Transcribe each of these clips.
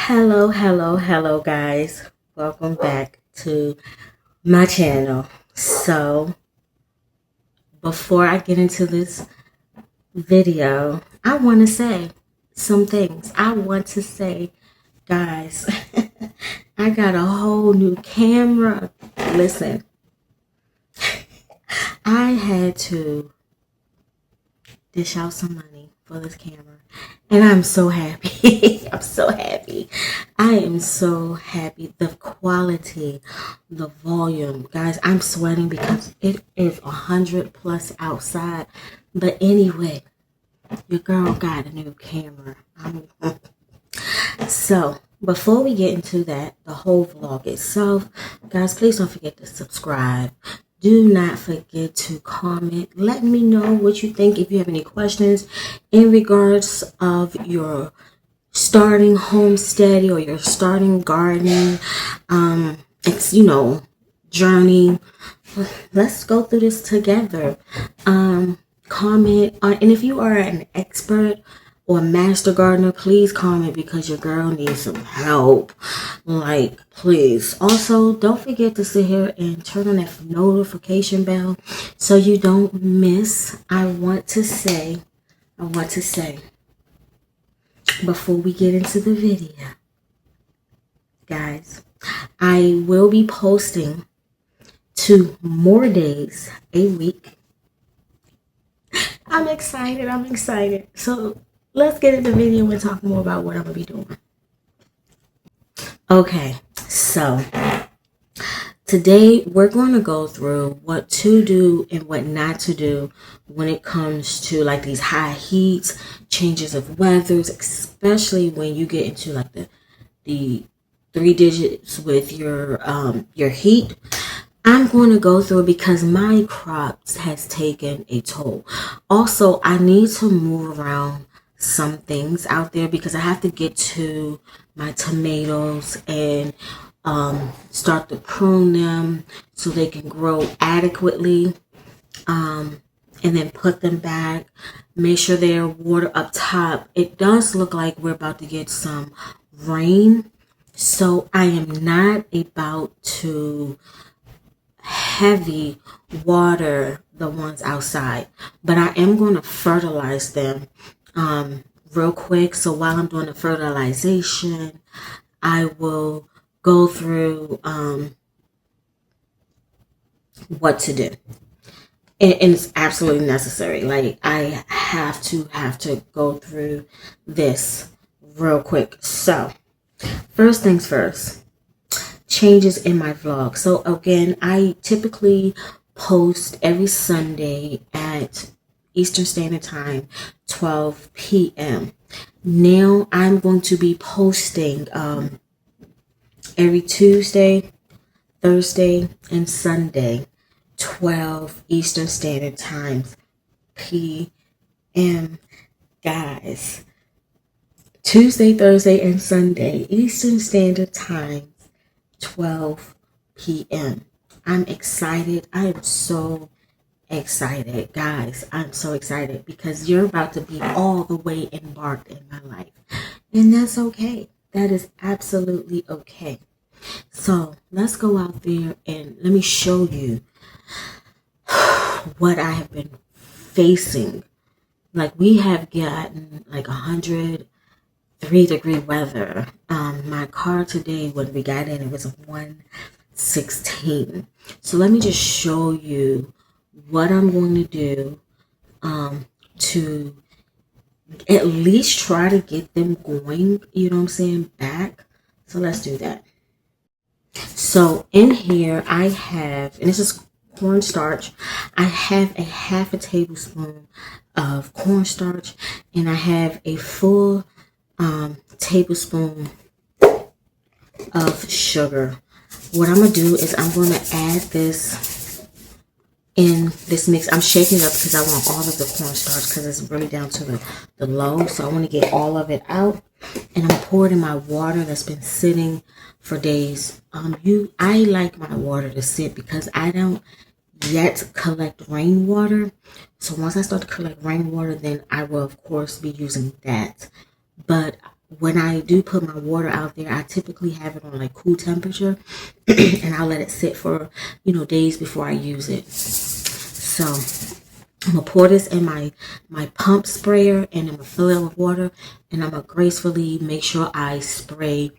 Hello, guys. Welcome back to my channel. So, before I get into this video, I want to say some things. I want to say, guys, I got a whole new camera. Listen, I had to dish out some money for this camera. And I'm so happy. I'm so happy. I am so happy. The quality, the volume. Guys, I'm sweating because it is 100 plus outside. But anyway, your girl got a new camera. So, before we get into that, the whole vlog itself, guys, please don't forget to subscribe. Do not forget to comment. Let me know what you think. If you have any questions in regards of your starting homesteading or your starting gardening, it's journey. Let's go through this together. Comment on, and if you are an expert or master gardener, please comment because your girl needs some help. Like, please. Also, don't forget to sit here and turn on that notification bell so you don't miss. I want to say, before we get into the video, guys, I will be posting 2 more days a week. I'm excited. So let's get into the video and talk more about what I'm going to be doing. Okay, so today we're going to go through what to do and what not to do when it comes to like these high heats, changes of weathers, especially when you get into like the 3 digits with your heat. I'm going to go through it because my crops has taken a toll. Also, I need to move around some things out there because I have to get to my tomatoes and start to prune them so they can grow adequately, and then put them back, make sure they're water up top. It does look like we're about to get some rain, so I am not about to heavy water the ones outside, but I am going to fertilize them real quick. So while I'm doing the fertilization, I will go through what to do, and it's absolutely necessary. Like, I have to go through this real quick. So first things first, changes in my vlog. So again, I typically post every Sunday at Eastern Standard Time, 12 p.m. Now I'm going to be posting every Tuesday, Thursday, and Sunday, 12 Eastern Standard Time p.m. Guys, Tuesday, Thursday, and Sunday, Eastern Standard Time, 12 p.m. I'm excited. I am so excited, guys. I'm so excited because you're about to be all the way embarked in my life, and that's okay. That is absolutely okay. So let's go out there and let me show you what I have been facing. Like, we have gotten like 103-degree weather. My car today, when we got in, it was 116. So let me just show you what I'm going to do to at least try to get them going, you know what I'm saying, back. So let's do that. So in here I have, and this is cornstarch. I have a half a tablespoon of cornstarch, and I have a full tablespoon of sugar. What I'm gonna do is I'm gonna add this in this mix. I'm shaking it up because I want all of the cornstarch because it's really down to the low. So I want to get all of it out, and I'm pouring in my water that's been sitting for days. I like my water to sit because I don't yet collect rainwater. So once I start to collect rainwater, then I will of course be using that. But when I do put my water out there, I typically have it on like cool temperature and I'll let it sit for, days before I use it. So I'm gonna pour this in my pump sprayer, and I'm gonna fill it with water, and I'm gonna gracefully make sure I spray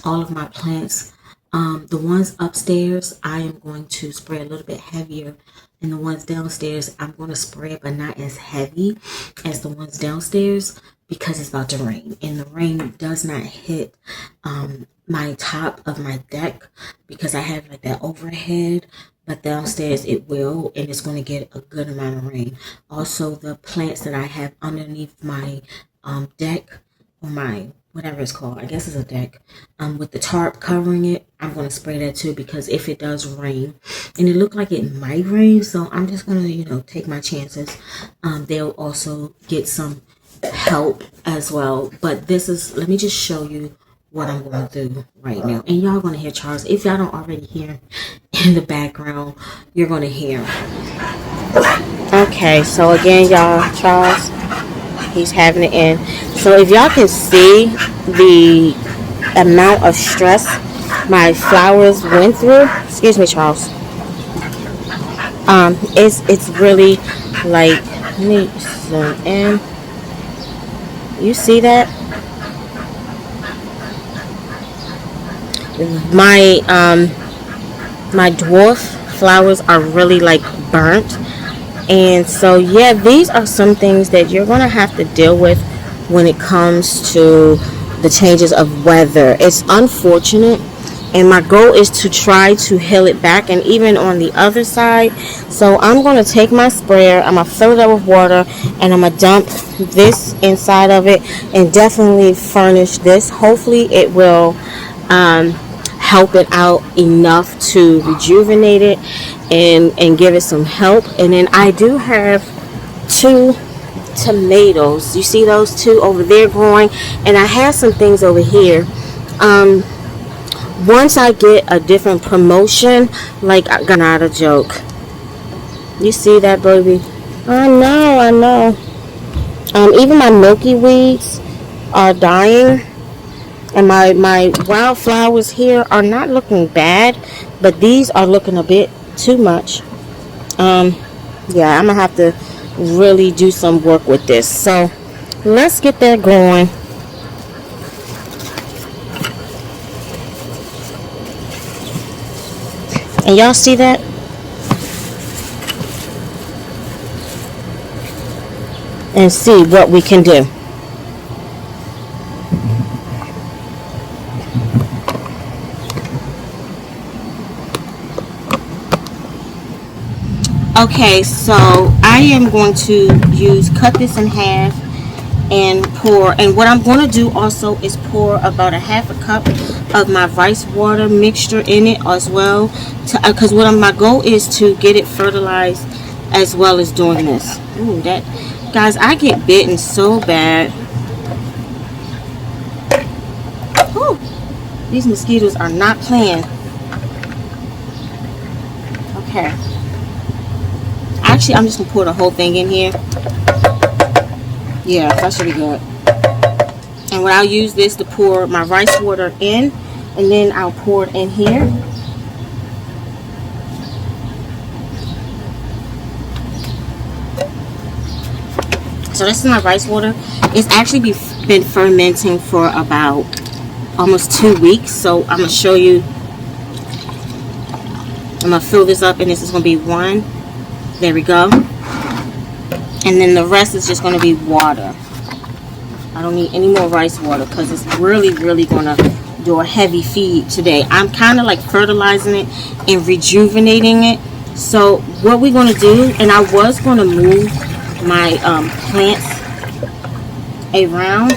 all of my plants. The ones upstairs, I am going to spray a little bit heavier, and the ones downstairs, I'm going to spray it, but not as heavy as the ones downstairs, because it's about to rain, and the rain does not hit my top of my deck because I have like that overhead, but downstairs it will, and it's going to get a good amount of rain. Also, the plants that I have underneath my deck, or my whatever it's called, I guess it's a deck, with the tarp covering it, I'm going to spray that too, because if it does rain, and it looked like it might rain, so I'm just going to take my chances. They'll also get some help as well. But let me just show you what I'm going to do right now, and y'all going to hear Charles. If y'all don't already hear in the background, you're going to hear. Okay, so again, y'all, Charles, he's having it in. So if y'all can see the amount of stress my flowers went through, excuse me, Charles, it's really like, let me zoom in. You see that? My dwarf flowers are really like burnt. And so, yeah, these are some things that you're going to have to deal with when it comes to the changes of weather. It's unfortunate, and my goal is to try to heal it back, and even on the other side. So I'm going to take my sprayer, I'm going to fill it up with water, and I'm going to dump this inside of it and definitely furnish this. Hopefully it will help it out enough to rejuvenate it and give it some help. And then I do have 2 tomatoes. You see those 2 over there growing, and I have some things over here. Once I get a different promotion, like, not a joke. You see that, baby? I know. Even my milky weeds are dying, and my wildflowers here are not looking bad, but these are looking a bit too much. Yeah, I'm gonna have to really do some work with this. So let's get that going. And y'all see that? And see what we can do. Okay, so I am going to cut this in half and pour. And what I'm going to do also is pour about a half a cup of my rice water mixture in it as well, because my goal is to get it fertilized as well as doing this. Ooh, that, guys, I get bitten so bad. Ooh, these mosquitoes are not playing. Okay. Actually, I'm just going to pour the whole thing in here. Yeah, that should be good. And what I'll use this to pour my rice water in, and then I'll pour it in here. So this is my rice water. It's actually been fermenting for about almost 2 weeks. So I'm going to show you. I'm going to fill this up, and this is going to be 1. There we go. And then the rest is just going to be water. I don't need any more rice water because it's really going to do a heavy feed today. I'm kind of like fertilizing it and rejuvenating it. So what we're going to do, and I was going to move my plants around,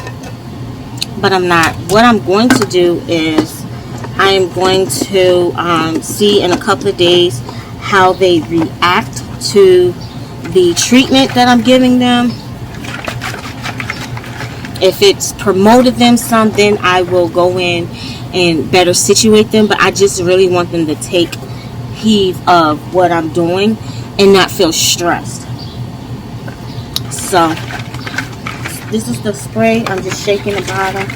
but I'm not. What I'm going to do is I am going to see in a couple of days how they react to the treatment that I'm giving them. If it's promoted them some, then I will go in and better situate them. But I just really want them to take heed of what I'm doing and not feel stressed. So this is the spray. I'm just shaking the bottom.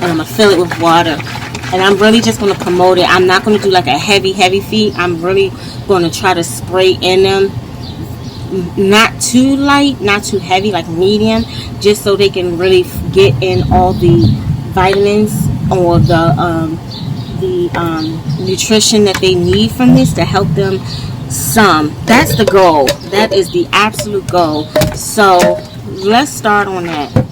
and I'm going to fill it with water. And I'm really just going to promote it. I'm not going to do like a heavy feed. I'm really going to try to spray in them. Not too light, not too heavy, like medium, just so they can really get in all the vitamins or the nutrition that they need from this to help them some. That's the goal. That is the absolute goal. So let's start on that.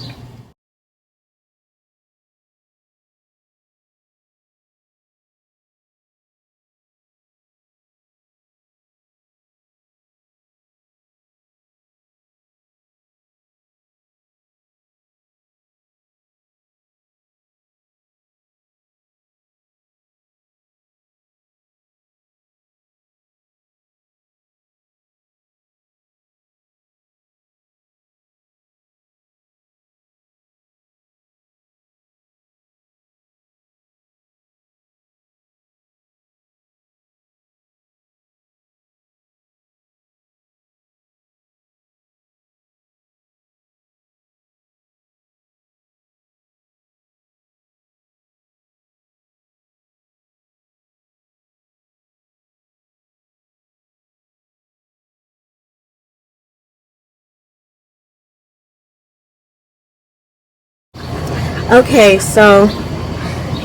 Okay, so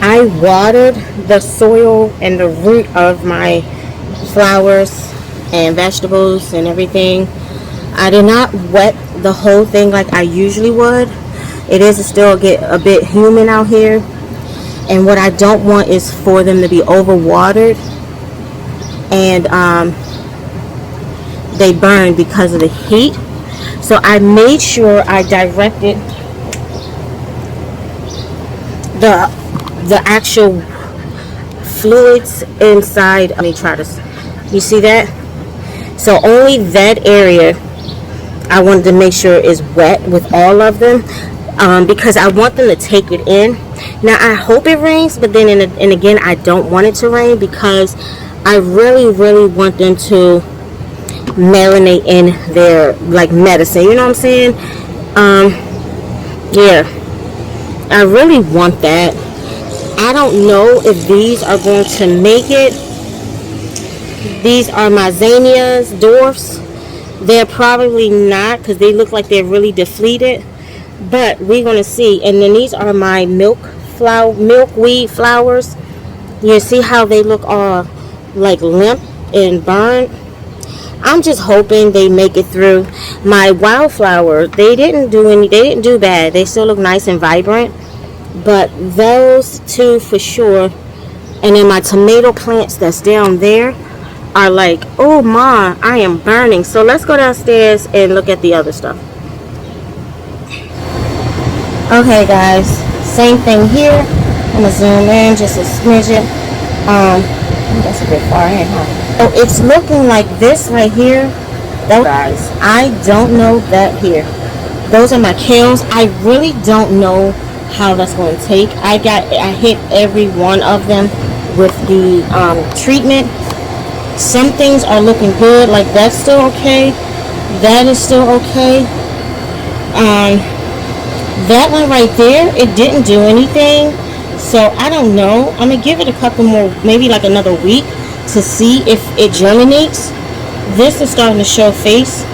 I watered the soil and the root of my flowers and vegetables and everything. I did not wet the whole thing like I usually would. It is still get a bit humid out here, and what I don't want is for them to be overwatered and they burn because of the heat. So I made sure I directed the actual fluids inside. Let me try this. You see that? So only that area I wanted to make sure is wet with all of them, because I want them to take it in. Now I hope it rains, but then and again I don't want it to rain because I really want them to marinate in their like medicine. You know what I'm saying? Yeah, I really want that. I don't know if these are going to make it. These are my zinnias, dwarfs. They're probably not because they look like they're really depleted. But we're going to see. And then these are my milkweed flowers. You see how they look all like limp and burnt? I'm just hoping they make it through. My wildflowers, they didn't do bad. They still look nice and vibrant. But those two for sure. And then my tomato plants that's down there are like, oh my, I am burning. So let's go downstairs and look at the other stuff. Okay guys, same thing here. I'm gonna zoom in just a smidgen. That's a bit far in, huh? So it's looking like this right here. Those guys, I don't know that here. Those are my kales. I really don't know how that's going to take. I hit every one of them with the treatment. Some things are looking good, like that's still okay. That is still okay. That one right there, it didn't do anything. So I don't know. I'm gonna give it a couple more, maybe like another week to see if it germinates. This is starting to show face.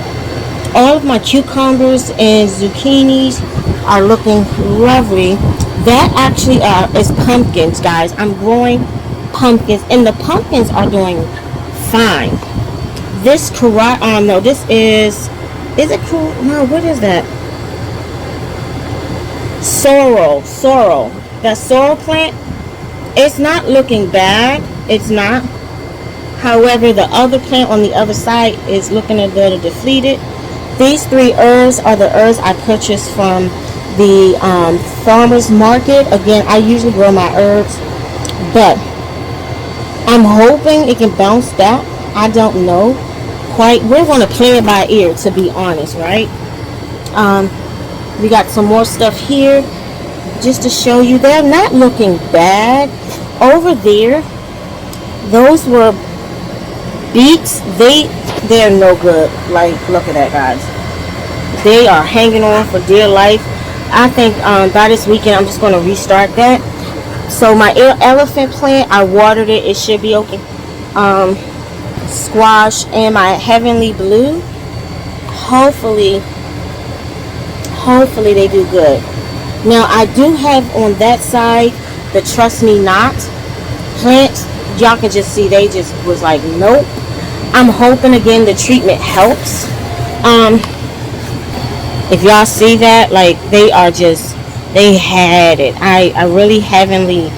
All of my cucumbers and zucchinis are looking lovely. That actually is pumpkins, guys. I'm growing pumpkins, and the pumpkins are doing fine. This no, this is it no, what is that? Sorrel. That sorrel plant, it's not looking bad. It's not. However, the other plant on the other side is looking a little depleted. These three herbs are the herbs I purchased from the farmer's market. Again, I usually grow my herbs, but I'm hoping it can bounce back. I don't know quite. We're going to play it by ear, to be honest, right? We got some more stuff here just to show you. They're not looking bad. Over there, those were beets. They're no good. Like, look at that, guys. They are hanging on for dear life. I think by this weekend I'm just going to restart that. So my elephant plant, I watered it. It should be okay. Squash and my heavenly blue. Hopefully they do good. Now I do have on that side the Trust Me Not plants. Y'all can just see they just was like nope. I'm hoping again the treatment helps. If y'all see that, like they are just, they had it. I really heavenly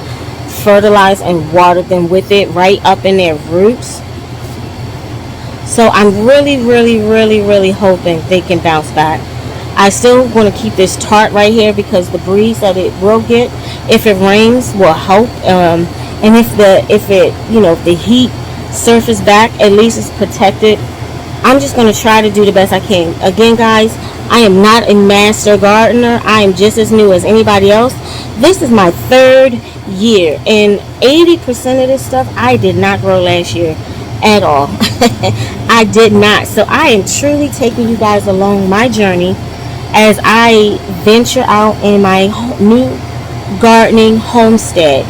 fertilized and watered them with it right up in their roots. So I'm really hoping they can bounce back. I still want to keep this tart right here because the breeze that it will get, if it rains, will help. And if the heat surface back, at least it's protected. I'm just going to try to do the best I can. Again, guys, I am not a master gardener. I am just as new as anybody else. This is my 3rd year, and 80% of this stuff I did not grow last year at all. I did not. So I am truly taking you guys along my journey as I venture out in my new gardening homestead.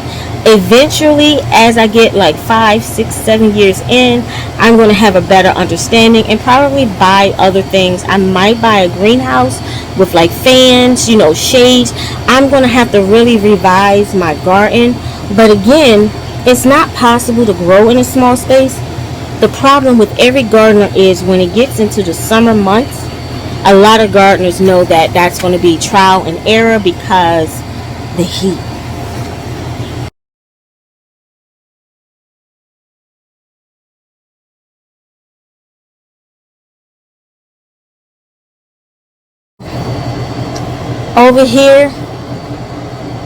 Eventually, as I get like 5, 6, 7 years in, I'm going to have a better understanding and probably buy other things. I might buy a greenhouse with like fans, shades. I'm going to have to really revise my garden. But again, it's not possible to grow in a small space. The problem with every gardener is when it gets into the summer months, a lot of gardeners know that that's going to be trial and error because the heat. Over here,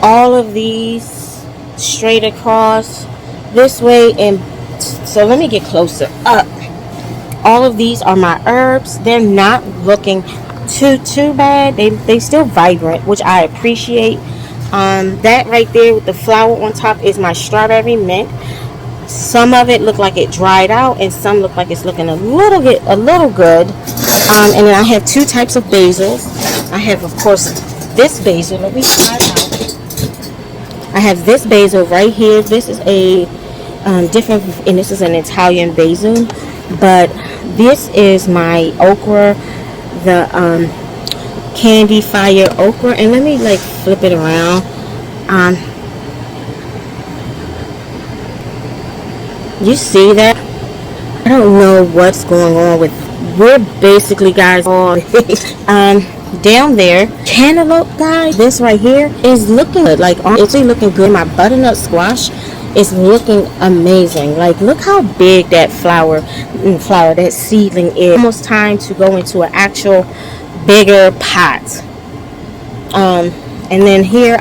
all of these straight across this way, and so let me get closer up. All of these are my herbs. They're not looking too bad. They still vibrant, which I appreciate. That right there with the flower on top is my strawberry mint. Some of it look like it dried out, and some look like it's looking a little good. And then I have 2 types of basils. I have, of course, this basil. Let me try it out. I have this basil right here. This is a different, and this is an Italian basil. But this is my okra, the candy fire okra. And let me like flip it around. You see that? I don't know what's going on with. We're basically, guys, on down there. Cantaloupe, guys. This right here is looking good. Like it's really looking good. My butternut squash is looking amazing. Like look how big that flower, that seedling is. Almost time to go into an actual bigger pot. And then here,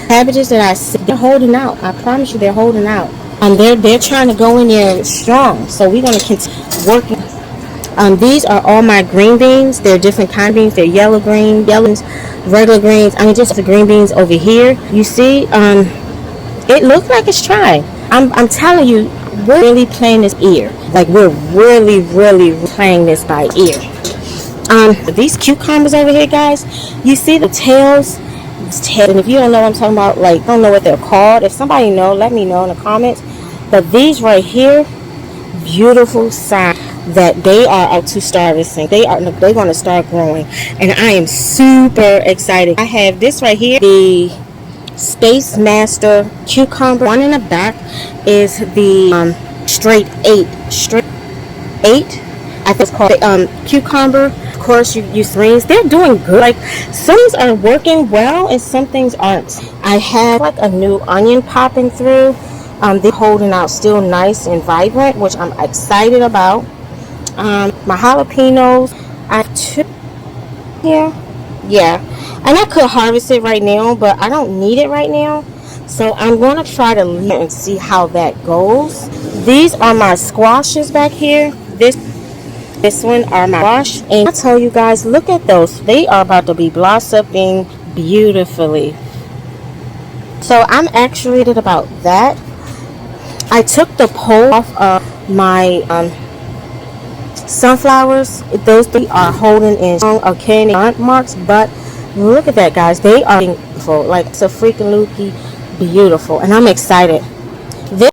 cabbages that I see, they're holding out. I promise you, they're holding out. They're trying to go in there strong. So we're going to continue working. These are all my green beans. They're different kind of beans. They're yellow greens, regular greens. I mean, just the green beans over here. You see, it looks like it's trying. I'm telling you, we're really playing this ear. Like we're really playing this by ear. These cucumbers over here, guys. You see the tails? And if you don't know what I'm talking about, like don't know what they're called. If somebody know, let me know in the comments. But these right here, beautiful sign that they are out to start harvesting. They're going to start growing, and I am super excited. I have this right here, the Space Master cucumber. One in the back is the straight 8. I think it's called cucumber. Of course, you use greens. They're doing good. Like some things are working well, and some things aren't. I have like a new onion popping through. They're holding out still nice and vibrant, which I'm excited about. My jalapenos, I have 2 here. Yeah, and I could harvest it right now, but I don't need it right now. So I'm going to try to leave and see how that goes. These are my squashes back here. This one are my squash. And I tell you guys, look at those. They are about to be blossoming beautifully. So I'm actually excited about that. I took the pole off of my sunflowers. Those 3 are holding in strong marks, but Look at that, guys. They are beautiful. Like, it's a freaking loopy beautiful. And I'm excited. This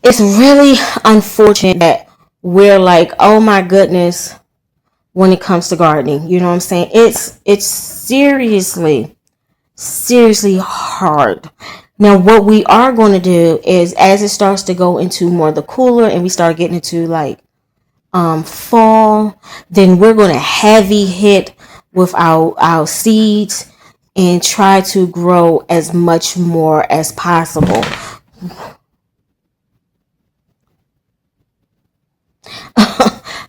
it's really unfortunate that we're like, oh my goodness, when it comes to gardening. You know what I'm saying? It's seriously hard. Now, what we are going to do is, as it starts to go into more the cooler and we start getting into like fall, then we're going to heavy hit with our seeds and try to grow as much more as possible.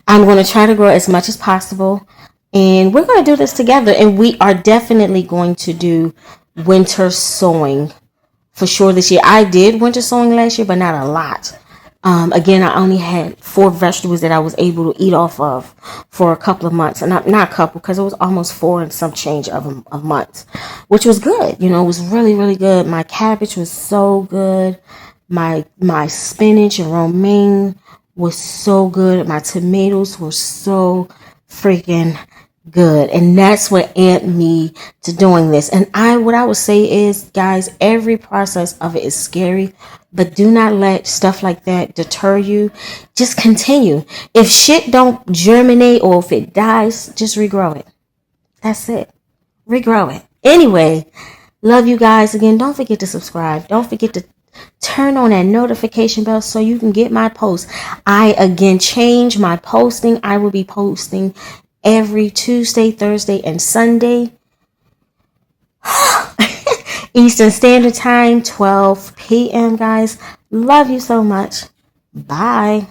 I'm going to try to grow as much as possible. And we're going to do this together. And we are definitely going to do winter sowing for sure this year. I did winter sowing last year, but not a lot. Again, I only had 4 vegetables that I was able to eat off of for a couple of months. And not a couple, because it was almost 4 and some change of months, which was good. You know, it was really good. My cabbage was so good. My spinach and romaine was so good. My tomatoes were so freaking good. And that's what amped me to doing this. And what I would say is, guys, every process of it is scary, but do not let stuff like that deter you. Just continue. If shit don't germinate or if it dies, just regrow it. That's it. Regrow it. Anyway, love you guys. Again, don't forget to subscribe. Don't forget to turn on that notification bell so you can get my posts. I again change my posting. I will be posting every Tuesday, Thursday, and Sunday. Eastern Standard Time, 12 p.m. guys. Love you so much. Bye.